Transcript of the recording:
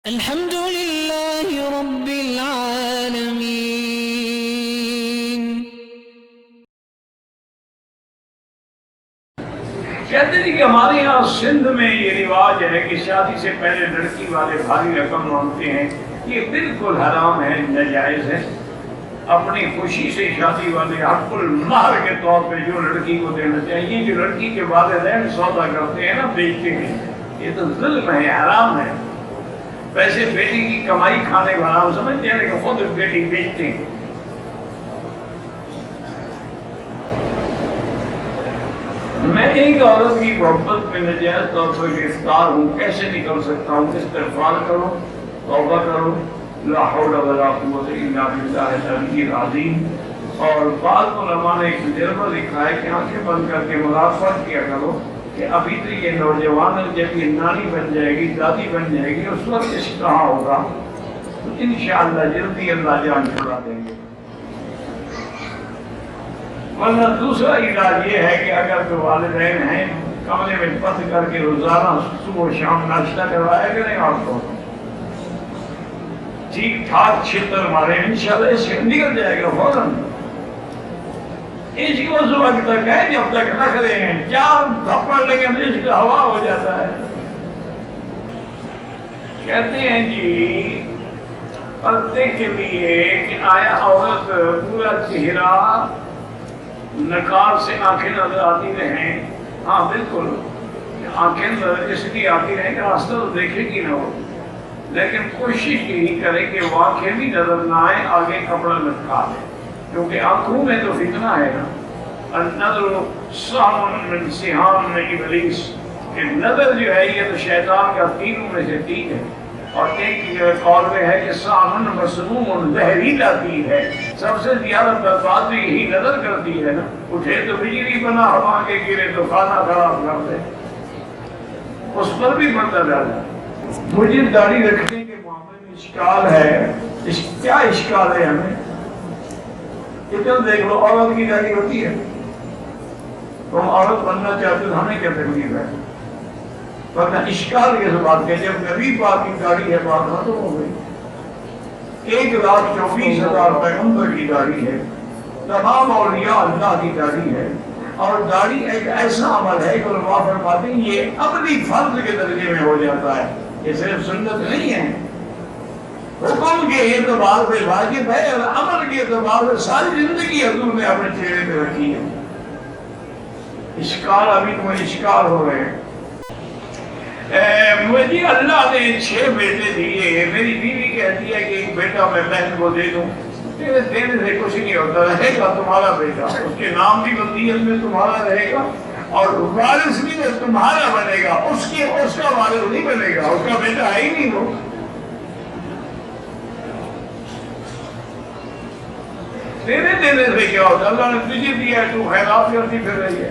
الحمد لله رب العالمين. کہتے ہیں کہ ہمارے یہاں سندھ میں یہ رواج ہے کہ شادی سے پہلے لڑکی والے بھاری رقم مانگتے ہیں. یہ بالکل حرام ہے، ناجائز ہے. اپنی خوشی سے شادی والے حق المہر کے طور پہ جو لڑکی کو دینا چاہیے. جو لڑکی کے والدین سودا کرتے ہیں نا، بیچتے ہیں، یہ تو ظلم ہے، حرام ہے. ویسے بیٹی کی کمائی کھانے کو حرام سمجھتے ہیں لیکن خود بیٹی بیچتے ہیں. میں ایک عورت کی محبت میں ناجائز طور پر گرفتار ہوں، کیسے نکل سکتا ہوں؟ استغفار کرو، توبہ کرو، لا حول ولا قوت الا باللہ العلی العظیم. اور بعض علماء نے ایک تجربہ لکھا ہے کہ آنکھیں بند کر کے ملاقات کیا کرو کہ ابھی تو یہ نوجوان جب یہ نانی بن جائے گی، دادی بن جائے گی، اس وقت اس کہاں ہوگا تو انشاءاللہ جلدی اللہ جان چھڑا دیں گے. ورنہ دوسرا علاج یہ ہے کہ اگر تو والدین ہیں کمرے میں بند کر کے روزانہ صبح و شام ناشتہ کروایا کریں آپ کو، ٹھیک ٹھاک چھتر مارے، انشاءاللہ اس سے نکل جائے گا فوراً. اس کو اس وقت تک ہے جب تک نہ کریں، چار تھپڑ لگے اس کا ہوا ہو جاتا ہے. کہتے ہیں جی پردے کے لیے کہ آیا عورت پورا چہرہ نقاب سے آنکھیں نظر آتی رہیں؟ ہاں بالکل، آنکھیں نظر اس لیے آتی رہیں کہ راستہ تو دیکھے گی نہ ہو، لیکن کوشش یہی کرے کہ وہ آنکھیں بھی نظر نہ آئے، آگے کپڑا لٹکا دے، کیونکہ آنکھوں میں تو فتنہ ہے نا. النظر سہم من سہام ابلیس، کہ نظر جو ہے یہ تو شیطان کا تینوں میں سے تین ہے. اور ایک قول میں ہے کہ سامن مسموم زہریلا تیر ہے. سب سے زیادہ برباد تو یہی نظر کرتی ہے نا. اٹھے تو بجلی بنا، ہوا کے گرے تو کھانا خراب کر دے. اس پر بھی پردہ ڈالا. مجھے داڑھی رکھنے کے معاملے میں اشکال ہے. کیا اشکال ہے ہمیں؟ ادھر دیکھ لو، عورت کی داڑھی ہوتی ہے، تم عورت بننا چاہتے ہو، ہمیں کیا تکلیف ہے؟ ورنہ اشکال کے بات کہ جب نبی پاک کی داڑھی ہے بات ختم ہو گئی. 1,24,000 پیغمبر کی داڑھی ہے، تمام اولیاء اللہ کی داڑھی ہے. اور داڑھی ایک ایسا عمل ہے کہ علماء فرماتے ہیں یہ اپنی فرض کے درجے میں ہو جاتا ہے، یہ صرف سنت نہیں ہے. حکم کے اعتبار سے واجب ہے اور عمل کے اعتبار سے ساری زندگی حضور نے اپنے چہرے پہ رکھی ہے. اشکال ابھی تمہیں اشکال ہو رہے ہیں. مجھے اللہ نے 6 بیٹے دیے. میری بیوی کہتی ہے کہ ایک بیٹا میں بہن کو دے دوں. دینے سے کچھ نہیں ہوتا، رہے گا تمہارا بیٹا، اس کے نام بھی وصیت میں تمہارا رہے گا اور وارث بھی تمہارا بنے گا. اس کا وارث نہیں بنے گا، اس کا بیٹا ہے ہی نہیں. وہ دینے سے کیا ہوتا؟ اللہ نے تجھے دیا ہے، تو خیرات کرتی پھر رہی ہے.